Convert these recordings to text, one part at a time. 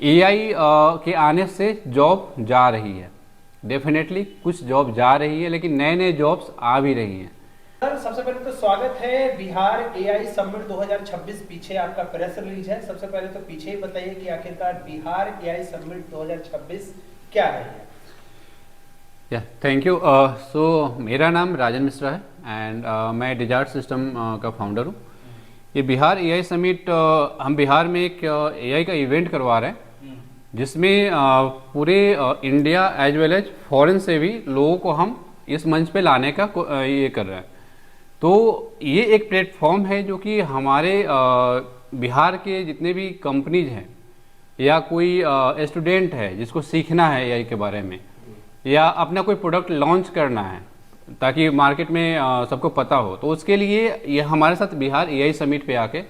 AI के आने से जॉब जा रही है, डेफिनेटली कुछ जॉब जा रही है, लेकिन नए नए जॉब्स आ भी रही हैं। सर सबसे पहले तो स्वागत है बिहार एआई समिट 2026। पीछे आपका प्रेस रिलीज है। सबसे पहले तो पीछे ही बताइए कि आखिरकार बिहार एआई समिट 2026 क्या है। Thank you. सो मेरा नाम राजन मिश्रा है एंड मैं डिजार्ट सिस्टम का फाउंडर हूँ। ये बिहार एआई समिट हम बिहार में एक एआई का इवेंट करवा रहे हैं जिसमें पूरे India as well as foreign से भी लोगों को हम इस मंच पे लाने का ये कर रहे हैं। तो ये एक प्लेटफॉर्म है जो कि हमारे बिहार के जितने भी कंपनीज हैं या कोई स्टूडेंट है जिसको सीखना है एआई के बारे में या अपना कोई प्रोडक्ट लॉन्च करना है ताकि मार्केट में सबको पता हो, तो उसके लिए ये हमारे साथ बिहार एआई समिट पे आके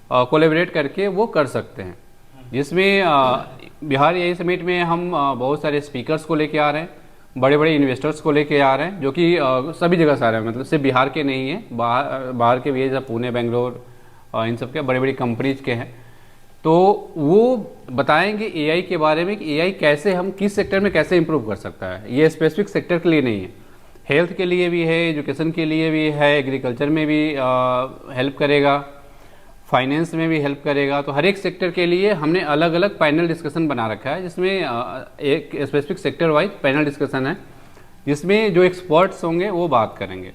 कोलैबोरेट करके वो कर सकते हैं। जिसमें बिहार एआई समिट में हम बहुत सारे स्पीकर्स को लेके आ रहे हैं, बड़े बड़े इन्वेस्टर्स को लेके आ रहे हैं जो कि सभी जगह से आ रहे हैं, मतलब सिर्फ बिहार के नहीं है, बाहर के भी है, जैसे पुणे, बेंगलोर, इन सब के बड़ी बड़ी कंपनीज के हैं। तो वो बताएंगे एआई के बारे में कि एआई कैसे हम किस सेक्टर में कैसे इंप्रूव कर सकता है। ये स्पेसिफिक सेक्टर के लिए नहीं है, हेल्थ के लिए भी है, एजुकेशन के लिए भी है, एग्रीकल्चर में भी हेल्प करेगा, फाइनेंस में भी हेल्प करेगा। तो हर एक सेक्टर के लिए हमने अलग अलग पैनल डिस्कशन बना रखा है जिसमें एक specific sector wise panel discussion है जिसमें जो एक्सपर्ट्स होंगे वो बात करेंगे।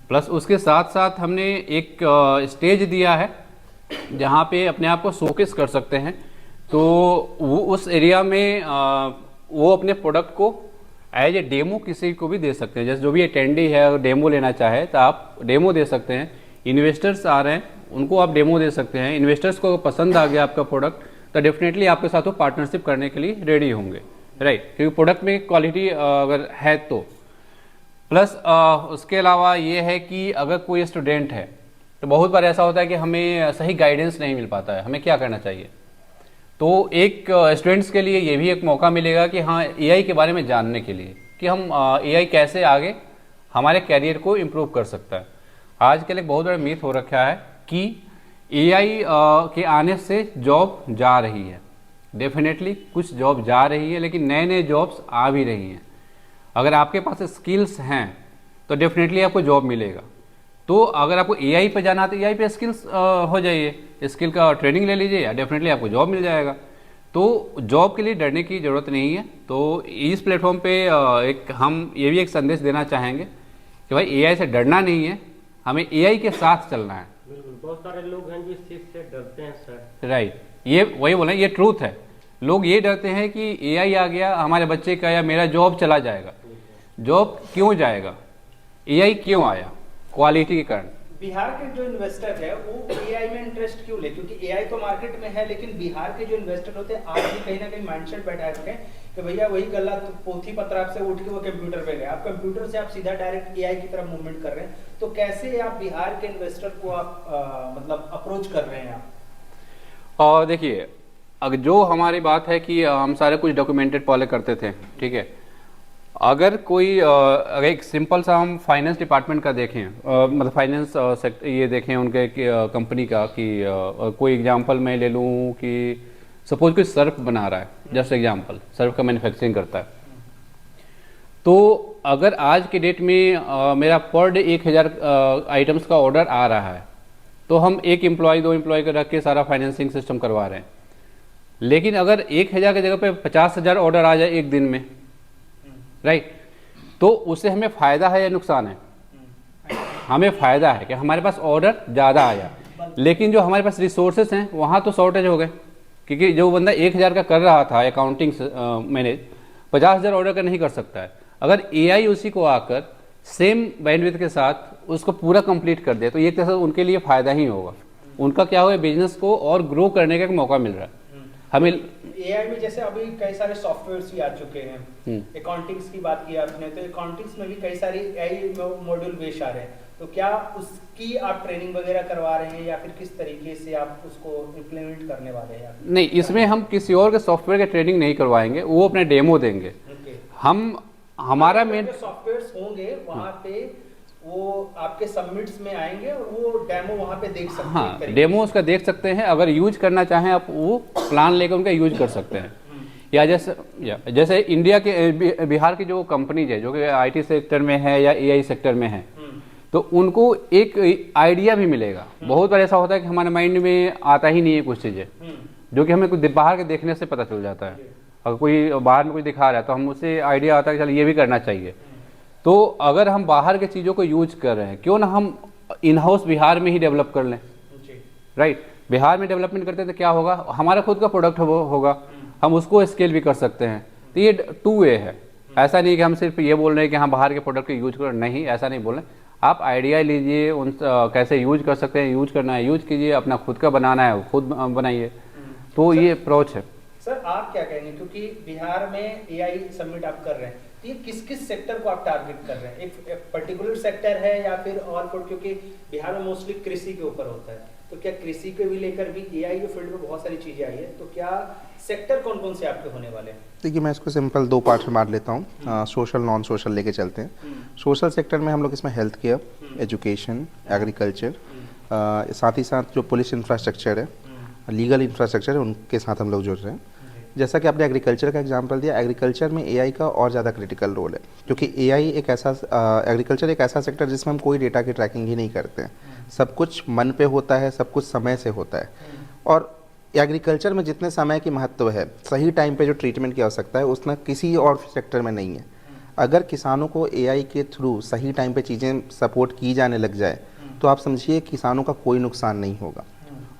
प्लस उसके साथ साथ हमने एक स्टेज दिया है जहाँ पे अपने आप को शोकेस कर सकते हैं। तो वो उस एरिया में वो अपने प्रोडक्ट को एज ए डेमो किसी को भी दे सकते हैं। जैसे जो भी अटेंडी है अगर डेमो लेना चाहे तो आप डेमो दे सकते हैं। इन्वेस्टर्स आ रहे हैं उनको आप डेमो दे सकते हैं। इन्वेस्टर्स को पसंद आ गया आपका प्रोडक्ट तो डेफिनेटली आपके साथ वो पार्टनरशिप करने के लिए रेडी होंगे, राइट, क्योंकि प्रोडक्ट में क्वालिटी अगर है तो। प्लस उसके अलावा ये है कि अगर कोई स्टूडेंट है तो बहुत बार ऐसा होता है कि हमें सही गाइडेंस नहीं मिल पाता है, हमें क्या करना चाहिए। तो एक स्टूडेंट्स के लिए ये भी एक मौका मिलेगा कि हाँ एआई के बारे में जानने के लिए कि हम एआई कैसे आगे हमारे कैरियर को इम्प्रूव कर सकता है। आजकल एक बहुत बड़ा मीथ हो रखा है कि एआई के आने से जॉब जा रही है, डेफिनेटली कुछ जॉब जा रही है, लेकिन नए नए जॉब्स आ भी रही हैं। अगर आपके पास स्किल्स हैं तो डेफिनेटली आपको जॉब मिलेगा। तो अगर आपको एआई पे जाना है तो एआई पे स्किल्स हो जाइए, स्किल का ट्रेनिंग ले लीजिए, या डेफिनेटली आपको जॉब मिल जाएगा। तो जॉब के लिए डरने की ज़रूरत नहीं है। तो इस प्लेटफॉर्म पे एक हम ये भी एक संदेश देना चाहेंगे कि भाई एआई से डरना नहीं है, हमें एआई के साथ चलना है। बिल्कुल, बहुत सारे लोग हैं जो इस चीज से डरते हैं सर। राइट, ये वही बोला, ये ट्रूथ है। लोग ये डरते हैं कि एआई आ गया हमारे बच्चे का या मेरा जॉब चला जाएगा। जॉब क्यों जाएगा, एआई क्यों आया, क्वालिटी के कारण। बिहार के जो इन्वेस्टर है वो एआई में इंटरेस्ट क्यों ले, क्योंकि एआई तो मार्केट में है, लेकिन बिहार के जो इन्वेस्टर होते हैं आज भी कहीं ना कहीं माइंडसेट बैठा है कि भैया वही गला तो पोथी पत्र से उठ के वो कंप्यूटर पे गए, आप कंप्यूटर से आप सीधा डायरेक्ट एआई की तरफ मूवमेंट कर रहे हैं। तो कैसे आप बिहार के इन्वेस्टर को आप मतलब अप्रोच कर रहे हैं आप? और देखिए, अगर जो हमारी बात है कि हम सारे कुछ डॉक्यूमेंटेड पहले करते थे, ठीक है। अगर कोई अगर एक सिंपल सा हम फाइनेंस डिपार्टमेंट का देखें, मतलब फाइनेंस सेक्टर ये देखें उनके कंपनी का कि कोई एग्जांपल मैं ले लूँ कि सपोज कोई सर्फ बना रहा है, जस्ट एग्जांपल सर्फ का मैन्युफैक्चरिंग करता है। तो अगर आज के डेट में मेरा पर डे 1000 आइटम्स का ऑर्डर आ रहा है तो हम एक एम्प्लॉय 2 एम्प्लॉय को रख के सारा फाइनेंसिंग सिस्टम करवा रहे हैं। लेकिन अगर 1000 की जगह पे 50,000 ऑर्डर आ जाए एक दिन में, राइट, तो उससे हमें फ़ायदा है या नुकसान है? हमें फ़ायदा है कि हमारे पास ऑर्डर ज़्यादा आया, लेकिन जो हमारे पास रिसोर्सेस हैं वहाँ तो शॉर्टेज हो गए, क्योंकि जो बंदा 1000 का कर रहा था अकाउंटिंग मैनेज, 50,000 ऑर्डर का नहीं कर सकता है। अगर एआई उसी को आकर सेम बैंडविड्थ के साथ उसको पूरा कंप्लीट कर दे तो एक तरह से उनके लिए फ़ायदा ही होगा। उनका क्या होगा, बिजनेस को और ग्रो करने का एक मौका मिल रहा है। हमें एआई में जैसे अभी कई सारे सॉफ्टवेयर्स भी आ चुके हैं। अकाउंटिंग्स की बात की आपने, तो अकाउंटिंग्स में भी कई सारे एआई मॉड्यूल बेस आ रहे हैं। तो क्या उसकी आप ट्रेनिंग वगैरह करवा रहे हैं या फिर किस तरीके से आप उसको इम्प्लीमेंट करने वाले हैं? नहीं, इसमें हम किसी और के सॉफ्टवेयर की ट्रेनिंग नहीं करवाएंगे, वो अपने डेमो देंगे। हम हमारा मेन सॉफ्टवेयर्स होंगे वहाँ पे वो आपके सबमिट्स में आएंगे और वो डेमो वहाँ पे देख सकते हैं एक हाँ, तरीके डेमो उसका देख सकते हैं। अगर यूज करना चाहें आप वो प्लान लेकर उनका यूज कर सकते हैं। या जैसे इंडिया के बिहार की जो कंपनीज है जो कि आईटी सेक्टर में है या एआई सेक्टर में है, तो उनको एक आइडिया भी मिलेगा। बहुत बार ऐसा होता है कि हमारे माइंड में आता ही नहीं है कुछ चीज़ें, जो कि हमें कुछ बाहर के देखने से पता चल जाता है। अगर कोई बाहर में कुछ दिखा रहा है तो हम उससे आइडिया आता है कि चल ये भी करना चाहिए। तो अगर हम बाहर के चीज़ों को यूज कर रहे हैं, क्यों ना हम इन हाउस बिहार में ही डेवलप कर लें, राइट। बिहार में डेवलपमेंट करते हैं तो क्या होगा, हमारा खुद का प्रोडक्ट होगा, हम उसको स्केल भी कर सकते हैं। तो ये 2 वे है। ऐसा नहीं कि हम सिर्फ ये बोल रहे हैं कि हाँ बाहर के प्रोडक्ट को यूज करो, नहीं, ऐसा नहीं बोल रहे। आप आइडिया लीजिए, उन कैसे यूज कर सकते हैं, यूज करना है यूज कीजिए, अपना खुद का बनाना है खुद बनाइए। तो ये अप्रोच है। सर आप क्या कहेंगे, क्योंकि बिहार में एआई समिट आप कर रहे हैं, तो ये किस किस सेक्टर को आप टारगेट कर रहे हैं? एक पर्टिकुलर सेक्टर है या फिर और क्योंकि बिहार में मोस्टली कृषि के ऊपर होता है, तो क्या कृषि को भी लेकर भी एआई के फील्ड में बहुत सारी चीजें आई है, तो क्या सेक्टर कौन कौन से आपके होने वाले हैं? देखिए, मैं इसको सिंपल 2 पार्ट में बांट लेता हूँ। सोशल नॉन सोशल लेके चलते हैं। सोशल सेक्टर में हम लोग इसमें हेल्थ केयर, एजुकेशन, एग्रीकल्चर, साथ ही साथ जो पुलिस इंफ्रास्ट्रक्चर है, लीगल इंफ्रास्ट्रक्चर है, उनके साथ हम लोग जुड़ रहे हैं। जैसा कि आपने एग्रीकल्चर का एग्जांपल दिया, एग्रीकल्चर में एआई का और ज़्यादा क्रिटिकल रोल है, क्योंकि एआई एक ऐसा एग्रीकल्चर एक ऐसा सेक्टर जिसमें हम कोई डेटा की ट्रैकिंग ही नहीं करते हैं। सब कुछ मन पे होता है, सब कुछ समय से होता है। और एग्रीकल्चर में जितने समय की महत्व है, सही टाइम पे जो ट्रीटमेंट की आवश्यकता है, उतना किसी और सेक्टर में नहीं है। अगर किसानों को एआई के थ्रू सही टाइम पे चीज़ें सपोर्ट की जाने लग जाए, तो आप समझिए किसानों का कोई नुकसान नहीं होगा।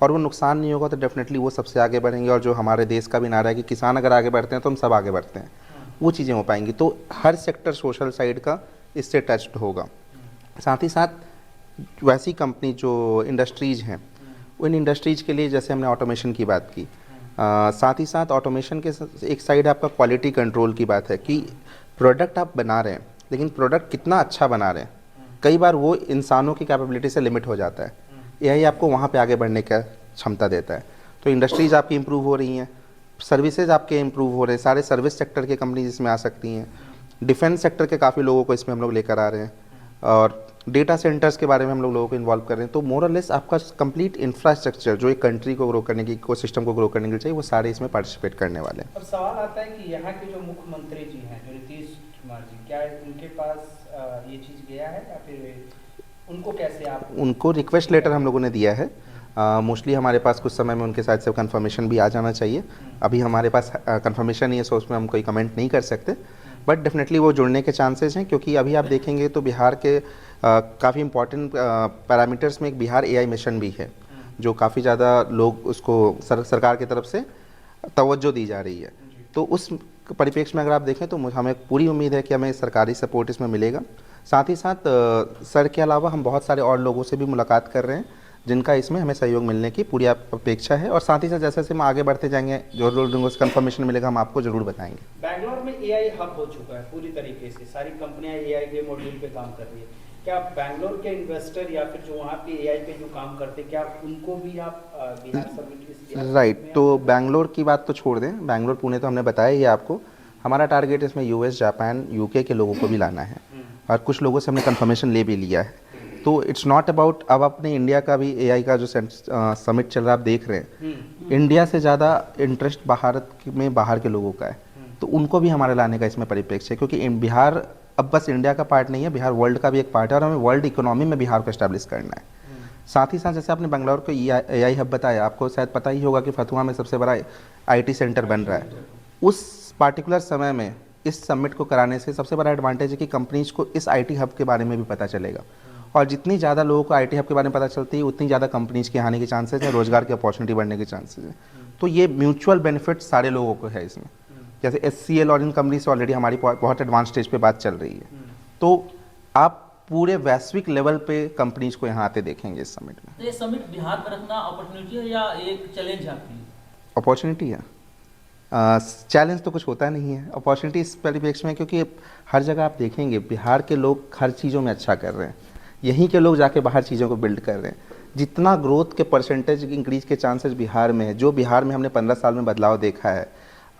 और वो नुकसान नहीं होगा तो डेफिनेटली वो सबसे आगे बढ़ेंगे। और जो हमारे देश का भी नारा है कि किसान अगर आगे बढ़ते हैं तो हम सब आगे बढ़ते हैं, वो चीज़ें हो पाएंगी। तो हर सेक्टर सोशल साइड का इससे टच्ड होगा। साथ ही साथ वैसी कंपनी जो इंडस्ट्रीज़ हैं, उन इंडस्ट्रीज़ के लिए जैसे हमने ऑटोमेशन की बात की, साथ ही साथ ऑटोमेशन के एक साइड आपका क्वालिटी कंट्रोल की बात है कि प्रोडक्ट आप बना रहे हैं, लेकिन प्रोडक्ट कितना अच्छा बना रहे हैं, कई बार वो इंसानों की कैपेबिलिटी से लिमिट हो जाता है। यही आपको वहाँ पे आगे बढ़ने का क्षमता देता है। तो इंडस्ट्रीज़ आपकी इम्प्रूव हो रही हैं, सर्विसेज आपके इम्प्रूव हो रहे हैं, सारे सर्विस सेक्टर के कंपनी इसमें आ सकती हैं। डिफेंस सेक्टर के काफ़ी लोगों को इसमें हम लोग लेकर आ रहे हैं, और डेटा सेंटर्स के बारे में हम लोगों को इन्वॉल्व कर रहे हैं। तो मोर और लेस आपका कंप्लीट इंफ्रास्ट्रक्चर जो एक कंट्री को ग्रो करने की, इकोसिस्टम को ग्रो करने के लिए चाहिए, वो सारे इसमें पार्टिसिपेट करने वाले हैं। अब सवाल आता है कि यहाँ के जो मुख्यमंत्री जी हैं, जो नीतीश कुमार जी, क्या उनके पास ये चीज़ गया है या फिर उनको कैसे आप? उनको रिक्वेस्ट लेटर हम लोगों ने दिया है। मोस्टली हमारे पास कुछ समय में उनके साथ से कंफर्मेशन भी आ जाना चाहिए। अभी हमारे पास कंफर्मेशन नहीं है, सो उसमें हम कोई कमेंट नहीं कर सकते, बट डेफिनेटली वो जुड़ने के चांसेस हैं। क्योंकि अभी आप देखेंगे तो बिहार के काफ़ी इंपॉर्टेंट पैरामीटर्स में एक बिहार एआई मिशन भी है, जो काफ़ी ज़्यादा लोग उसको सरकार की तरफ से तवज्जो दी जा रही है। तो उस परिप्रेक्ष्य में अगर आप देखें तो हमें पूरी उम्मीद है कि हमें सरकारी सपोर्ट इसमें मिलेगा। साथ ही साथ सर के अलावा हम बहुत सारे और लोगों से भी मुलाकात कर रहे हैं, जिनका इसमें हमें सहयोग मिलने की पूरी अपेक्षा है। और साथ ही साथ जैसे जैसे हम आगे बढ़ते जाएंगे, जो लोगों से कंफर्मेशन मिलेगा, हम आपको जरूर बताएंगे। बैंगलोर में एआई हब हो चुका है पूरी तरीके से, सारी कंपनियां एआई के मॉड्यूल पे काम कर रही है। क्या बैंगलोर के इन्वेस्टर या फिर जो वहाँ पे एआई पे जो काम करते हैं, क्या उनको भी आप बिहार समिट? राइट, तो बैंगलोर की बात तो छोड़ दें, बैंगलोर पुणे तो हमने बताया ही आपको। हमारा टारगेट इसमें यूएस, जापान, यूके के लोगों को भी लाना है, और कुछ लोगों से हमने कंफर्मेशन ले भी लिया है। तो इट्स नॉट अबाउट, अब अपने इंडिया का भी एआई का जो समिट चल रहा है आप देख रहे हैं, इंडिया से ज़्यादा इंटरेस्ट भारत में बाहर के लोगों का है। तो उनको भी हमारे लाने का इसमें परिप्रेक्ष्य है, क्योंकि बिहार अब बस इंडिया का पार्ट नहीं है, बिहार वर्ल्ड का भी एक पार्ट है, और हमें वर्ल्ड इकोनॉमी में बिहार को एस्टैब्लिश करना है। साथ ही साथ जैसे आपने बेंगलोर को एआई हब बताया, आपको शायद पता ही होगा कि फतुहा में सबसे बड़ा आईटी सेंटर बन रहा है। उस पार्टिकुलर समय में इस समिट को कराने से सबसे बड़ा एडवांटेज है कि कंपनीज को इस आईटी हब के बारे में भी पता चलेगा, और जितनी ज़्यादा लोगों को आईटी हब के बारे में पता चलती है, उतनी ज़्यादा कंपनीज के आने के चांसेस हैं, रोजगार की अपॉर्चुनिटी बढ़ने के चांसेस हैं। तो ये म्यूचुअल बेनिफिट सारे लोगों को है इसमें। जैसे एचसीएल और इन कंपनी से ऑलरेडी हमारी बहुत एडवांस स्टेज पे बात चल रही है। तो आप पूरे वैश्विक लेवल पे कंपनीज को यहाँ आते देखेंगे इस समिट में। तो ये समिट बिहार में रखना अपॉर्चुनिटी है या एक चैलेंज है आपके लिए? अपॉर्चुनिटी है, चैलेंज तो कुछ होता नहीं है। अपॉर्चुनिटी इस परिप्रेक्ष्य में, क्योंकि हर जगह आप देखेंगे बिहार के लोग हर चीज़ों में अच्छा कर रहे हैं, यहीं के लोग जाके बाहर चीज़ों को बिल्ड कर रहे हैं। जितना ग्रोथ के परसेंटेज इंक्रीज के चांसेस बिहार में है, जो बिहार में हमने 15 साल में बदलाव देखा है,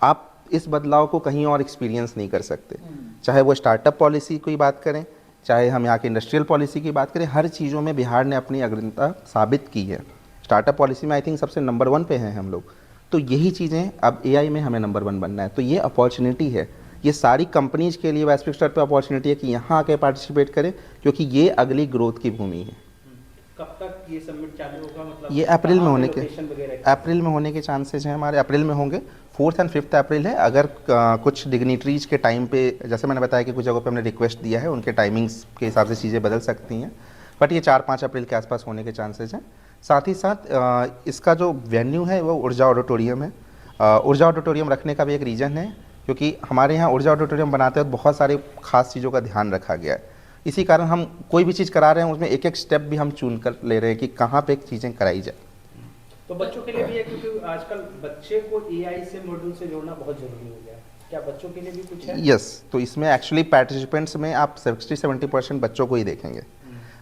आप इस बदलाव को कहीं और एक्सपीरियंस नहीं कर सकते। चाहे वो स्टार्टअप पॉलिसी की बात करें, चाहे हम यहाँ की इंडस्ट्रियल पॉलिसी की बात करें, हर चीज़ों में बिहार ने अपनी अग्रता साबित की है। स्टार्टअप पॉलिसी में आई थिंक सबसे नंबर 1 पे हैं हम लोग। तो यही चीज़ें अब एआई में हमें नंबर 1 बनना है। तो ये अपॉर्चुनिटी है, ये सारी कंपनीज के लिए वैश्विक स्तर पे अपॉर्चुनिटी है कि यहाँ आके पार्टिसिपेट करें, क्योंकि ये अगली ग्रोथ की भूमि है। कब तक ये सबमिट चालू होगा, मतलब ये अप्रैल में होने के लोकेशन वगैरह? अप्रैल में होने के चांसेस हैं हमारे, अप्रैल में होंगे। 4 और 5 अप्रैल है। अगर कुछ डिग्निटरीज के टाइम पे, जैसे मैंने बताया कि कुछ जगहों पे हमने रिक्वेस्ट दिया है, उनके टाइमिंग्स के हिसाब से चीज़ें बदल सकती हैं, बट ये 4-5 अप्रैल के आसपास होने के चांसेस हैं। साथ ही साथ इसका जो वेन्यू है वो ऊर्जा ऑडिटोरियम है। ऊर्जा ऑडिटोरियम रखने का भी एक रीज़न है, क्योंकि हमारे यहाँ ऊर्जा ऑडिटोरियम बनाते वक्त बहुत सारी खास चीज़ों का ध्यान रखा गया है। इसी कारण हम कोई भी चीज़ करा रहे हैं उसमें एक एक स्टेप भी हम चुन कर ले रहे हैं कि कहाँ पे चीज़ें कराई जाए। तो बच्चों के लिए भी है, क्योंकि आजकल बच्चे को एआई से मॉड्यूल से जोड़ना बहुत जरूरी हो गया है। क्या बच्चों के लिए भी कुछ है? यस, तो इसमें एक्चुअली पार्टिसिपेंट्स में आप 60-70% बच्चों को ही देखेंगे।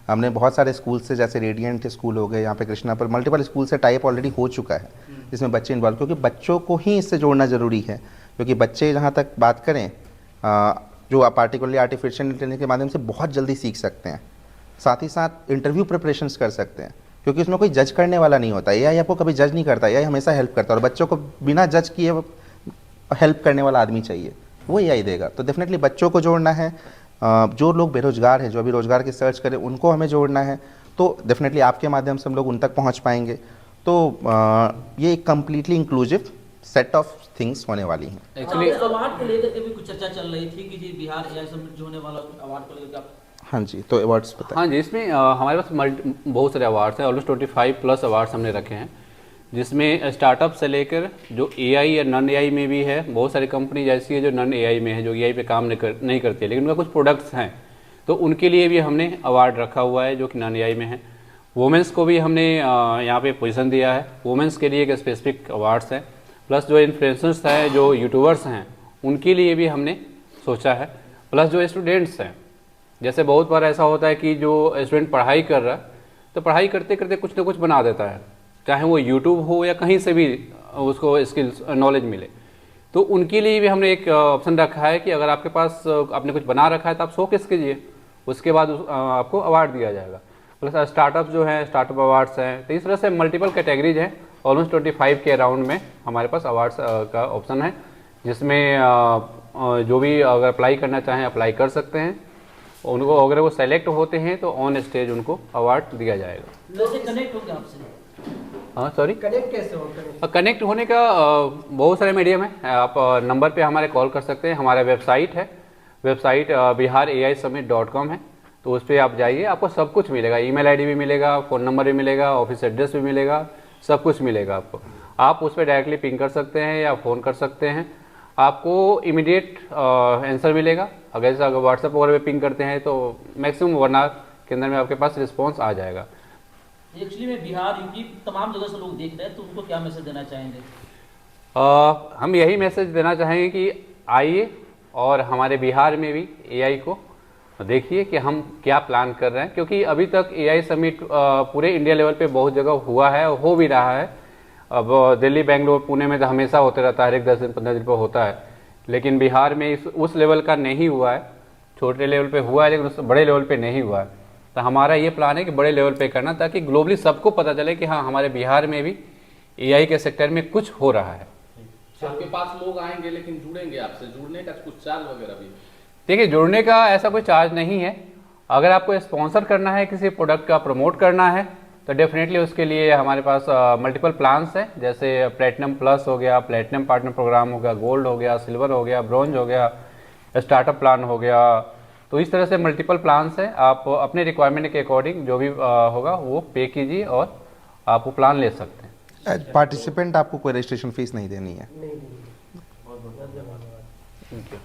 हमने बहुत सारे स्कूल से, जैसे रेडियंट स्कूल हो गए, यहाँ पे कृष्णा पर मल्टीपल स्कूल से टाइप ऑलरेडी हो चुका है, जिसमें बच्चे इन्वॉल्व, क्योंकि बच्चों को ही इससे जोड़ना ज़रूरी है। क्योंकि बच्चे जहाँ तक बात करें, जो पार्टिकुलरली आर्टिफिशियल इंटेलिजेंस के माध्यम से बहुत जल्दी सीख सकते हैं, साथ ही साथ इंटरव्यू प्रिपरेशंस कर सकते हैं, क्योंकि उसमें कोई जज करने वाला नहीं होता। एआई आपको कभी जज नहीं करता, एआई हमेशा हेल्प करता है, और बच्चों को बिना जज किए हेल्प करने वाला आदमी चाहिए, वो एआई देगा। तो डेफिनेटली बच्चों को जोड़ना है। जो लोग बेरोजगार हैं, जो अभी रोजगार की सर्च करें, उनको हमें जोड़ना है। तो डेफिनेटली आपके माध्यम से हम लोग उन तक पहुँच पाएंगे। तो ये एक completely inclusive set of things होने वाली हैं। एक्चुअली अवार्ड को लेकर के भी कुछ चर्चा चल रही थी कि जी बिहार एआई समिट जो होने वाला अवार्ड को लेकर आप। हाँ जी, तो अवार्ड्स बताएं। हाँ जी, इसमें हमारे पास बहुत सारे अवार्ड्स हैं, ऑलमोस्ट 25+ अवार्ड्स हमने रखे हैं, जिसमें स्टार्टअप से लेकर जो एआई या नॉन एआई में भी है। बहुत सारी कंपनी ऐसी है जो नॉन एआई में है, जो एआई पे काम नहीं करती है, लेकिन उनका कुछ प्रोडक्ट्स हैं, तो उनके लिए भी हमने अवार्ड रखा हुआ है जो कि नॉन एआई में है। वुमेंस को भी हमने यहाँ पे पोजीशन दिया है, वुमेंस के लिए एक स्पेसिफिक अवार्ड्स है। प्लस जो इन्फ्लुएंसर्स हैं, जो यूट्यूबर्स हैं, उनके लिए भी हमने सोचा है। प्लस जो स्टूडेंट्स हैं, जैसे बहुत बार ऐसा होता है कि जो स्टूडेंट पढ़ाई कर रहा है, तो पढ़ाई करते करते कुछ ना कुछ बना देता है, चाहे वो यूट्यूब हो या कहीं से भी उसको स्किल्स नॉलेज मिले। तो उनके लिए भी हमने एक ऑप्शन रखा है कि अगर आपके पास आपने कुछ बना रखा है तो आप शोकेस कीजिए, उसके बाद आपको अवार्ड दिया जाएगा। प्लस स्टार्टअप जो है, स्टार्टअप अवार्ड्स हैं। तो इस तरह से मल्टीपल कैटेगरीज हैं, ऑलमोस्ट 25 के अराउंड में हमारे पास अवार्ड्स का ऑप्शन है, जिसमें जो भी अगर अप्लाई करना चाहें अप्लाई कर सकते हैं। उनको अगर वो सेलेक्ट होते हैं तो ऑन स्टेज उनको अवार्ड दिया जाएगा। वैसे कनेक्ट होंगे आपसे? हाँ सॉरी, कनेक्ट कैसे होगा? कनेक्ट होने का बहुत सारे मीडियम है। आप नंबर पे हमारे कॉल कर सकते हैं। हमारा वेबसाइट है, वेबसाइट biharAIsummit.com है, तो उस पर आप जाइए, आपको सब कुछ मिलेगा। ईमेल आईडी भी मिलेगा, फ़ोन नंबर भी मिलेगा, ऑफिस एड्रेस भी मिलेगा, सब कुछ मिलेगा आपको। आप उस पर डायरेक्टली पिंग कर सकते हैं या फ़ोन कर सकते हैं, आपको इमीडिएट आंसर मिलेगा। अगर व्हाट्सएप वगैरह पे पिंग करते हैं तो मैक्सिमम 1 आवर के अंदर में आपके पास रिस्पॉन्स आ जाएगा। एक्चुअली में बिहार, यूपी तमाम जगह से लोग देख रहे हैं, तो उनको क्या मैसेज देना चाहेंगे? हम यही मैसेज देना चाहेंगे कि आइए और हमारे बिहार में भी एआई को देखिए कि हम क्या प्लान कर रहे हैं, क्योंकि अभी तक एआई समिट पूरे इंडिया लेवल पे बहुत जगह हुआ है और हो भी रहा है। अब दिल्ली, बेंगलोर, पुणे में तो हमेशा होते रहता है, हर एक 10 दिन 15 दिन पर होता है, लेकिन बिहार में उस लेवल का नहीं हुआ है। छोटे लेवल पे हुआ है लेकिन उस बड़े लेवल पे नहीं हुआ है। तो हमारा ये प्लान है कि बड़े लेवल पे करना, ताकि ग्लोबली सबको पता चले कि हाँ, हमारे बिहार में भी एआई के सेक्टर में कुछ हो रहा है। आपके पास लोग आएंगे लेकिन जुड़ेंगे आपसे, जुड़ने का कुछ चार्ज वगैरह भी? देखिए, जुड़ने का ऐसा कोई चार्ज नहीं है। अगर आपको स्पॉन्सर करना है, किसी प्रोडक्ट का प्रमोट करना है, तो डेफिनेटली उसके लिए हमारे पास मल्टीपल प्लान्स हैं, जैसे प्लेटिनम प्लस हो गया, प्लेटिनम पार्टनर प्रोग्राम हो गया, गोल्ड हो गया, सिल्वर हो गया, ब्रॉन्ज हो गया, स्टार्टअप प्लान हो गया। तो इस तरह से मल्टीपल प्लान्स हैं। आप अपने रिक्वायरमेंट के अकॉर्डिंग जो भी होगा वो पे कीजिए और आप वो प्लान ले सकते हैं। एज पार्टिसिपेंट आपको कोई रजिस्ट्रेशन फीस नहीं देनी है। नहीं, बहुत बहुत धन्यवाद। Thank you.